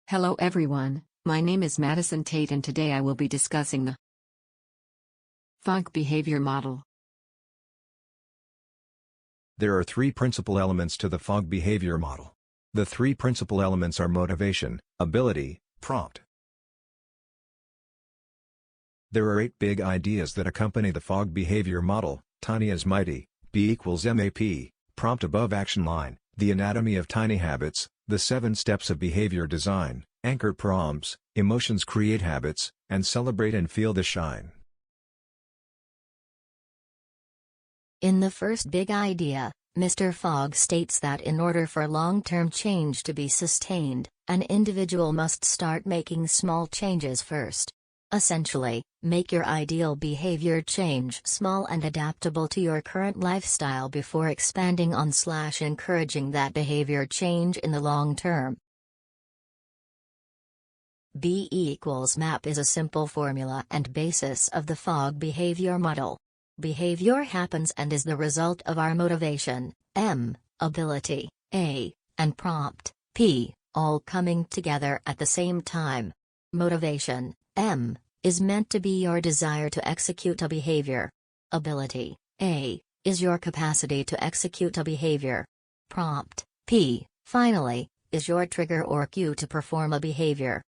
Hello everyone, my name is Madison Tate and today I will be discussing the Fogg behavior model. There are three principal elements to the Fogg behavior model. The three principal elements are motivation, ability, prompt. There are 8 big ideas that accompany the Fogg behavior model: tiny as mighty, B equals MAP, prompt above action line, the anatomy of tiny habits, the 7 steps of behavior design, anchor prompts, emotions create habits, and celebrate and feel the shine. In the first big idea, Mr. Fogg states that in order for long-term change to be sustained, an individual must start making small changes first. Essentially, make your ideal behavior change small and adaptable to your current lifestyle before expanding on/encouraging that behavior change in the long term. B equals MAP is a simple formula and basis of the Fogg behavior model. Behavior happens and is the result of our motivation, M, ability, A, and prompt, P, all coming together at the same time. Motivation, M, is meant to be your desire to execute a behavior. Ability, A, is your capacity to execute a behavior. Prompt, P, finally, is your trigger or cue to perform a behavior.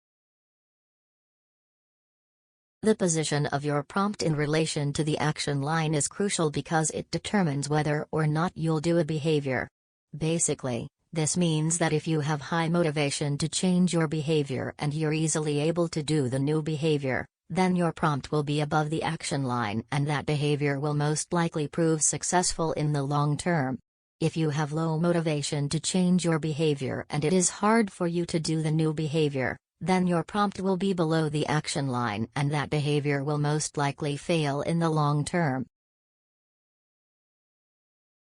The position of your prompt in relation to the action line is crucial because it determines whether or not you'll do a behavior. Basically, this means that if you have high motivation to change your behavior and you're easily able to do the new behavior, then your prompt will be above the action line and that behavior will most likely prove successful in the long term. If you have low motivation to change your behavior and it is hard for you to do the new behavior, then your prompt will be below the action line and that behavior will most likely fail in the long term.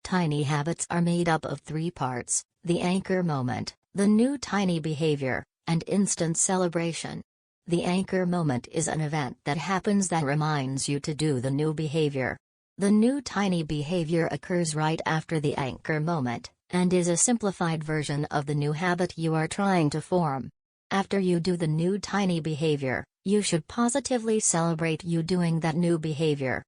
Tiny habits are made up of 3 parts: the anchor moment, the new tiny behavior, and instant celebration. The anchor moment is an event that happens that reminds you to do the new behavior. The new tiny behavior occurs right after the anchor moment, and is a simplified version of the new habit you are trying to form. After you do the new tiny behavior, you should positively celebrate you doing that new behavior.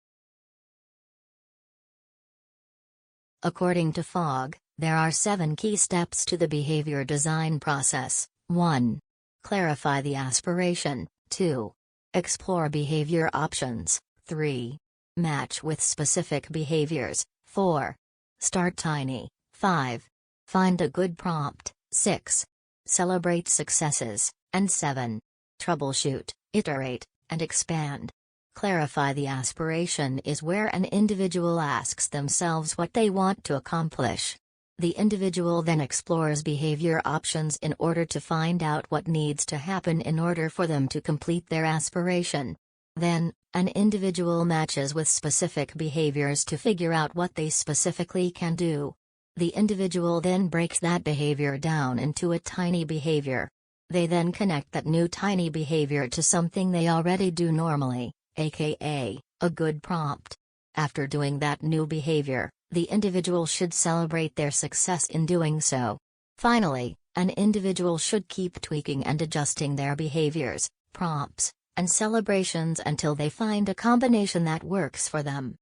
According to Fogg, there are 7 key steps to the behavior design process. 1. Clarify the aspiration. 2. Explore behavior options. 3. Match with specific behaviors. 4. Start tiny. 5. Find a good prompt. 6. Celebrate successes. And 7. Troubleshoot, iterate, and expand. Clarify the aspiration is where an individual asks themselves what they want to accomplish. The individual then explores behavior options in order to find out what needs to happen in order for them to complete their aspiration. Then, an individual matches with specific behaviors to figure out what they specifically can do. The individual then breaks that behavior down into a tiny behavior. They then connect that new tiny behavior to something they already do normally, aka, a good prompt. After doing that new behavior, the individual should celebrate their success in doing so. Finally, an individual should keep tweaking and adjusting their behaviors, prompts, and celebrations until they find a combination that works for them.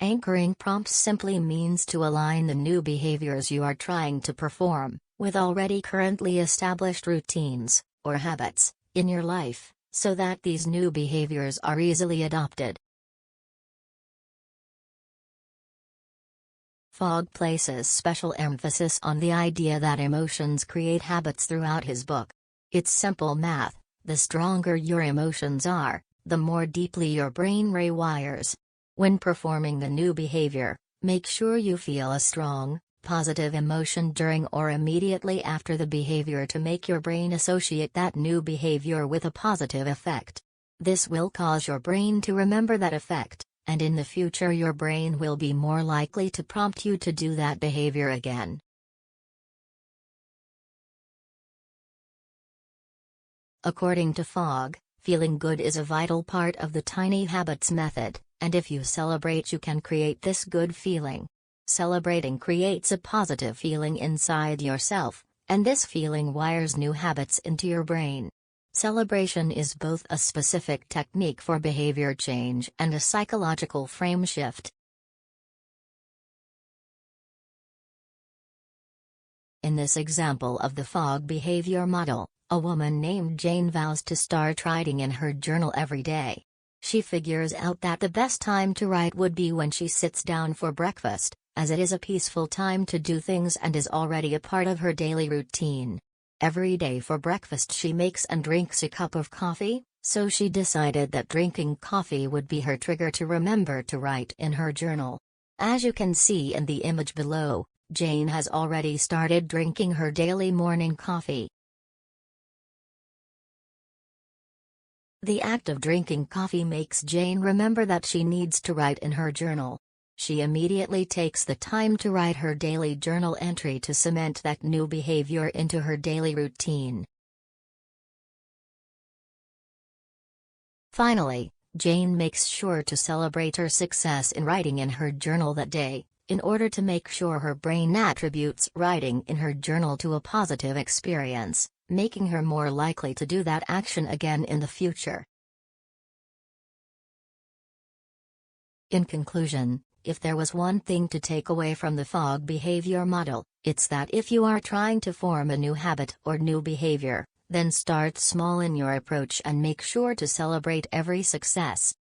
Anchoring prompts simply means to align the new behaviors you are trying to perform with already currently established routines, or habits, in your life, so that these new behaviors are easily adopted. Fogg places special emphasis on the idea that emotions create habits throughout his book. It's simple math: the stronger your emotions are, the more deeply your brain rewires. When performing the new behavior, make sure you feel a strong, positive emotion during or immediately after the behavior to make your brain associate that new behavior with a positive effect. This will cause your brain to remember that effect, and in the future your brain will be more likely to prompt you to do that behavior again. According to Fogg, feeling good is a vital part of the tiny habits method, and if you celebrate you can create this good feeling. Celebrating creates a positive feeling inside yourself, and this feeling wires new habits into your brain. Celebration is both a specific technique for behavior change and a psychological frame shift. In this example of the Fogg behavior model, a woman named Jane vows to start writing in her journal every day. She figures out that the best time to write would be when she sits down for breakfast, as it is a peaceful time to do things and is already a part of her daily routine. Every day for breakfast she makes and drinks a cup of coffee, so she decided that drinking coffee would be her trigger to remember to write in her journal. As you can see in the image below, Jane has already started drinking her daily morning coffee. The act of drinking coffee makes Jane remember that she needs to write in her journal. She immediately takes the time to write her daily journal entry to cement that new behavior into her daily routine. Finally, Jane makes sure to celebrate her success in writing in her journal that day, in order to make sure her brain attributes writing in her journal to a positive experience, making her more likely to do that action again in the future. In conclusion, if there was one thing to take away from the Fogg behavior model, it's that if you are trying to form a new habit or new behavior, then start small in your approach and make sure to celebrate every success.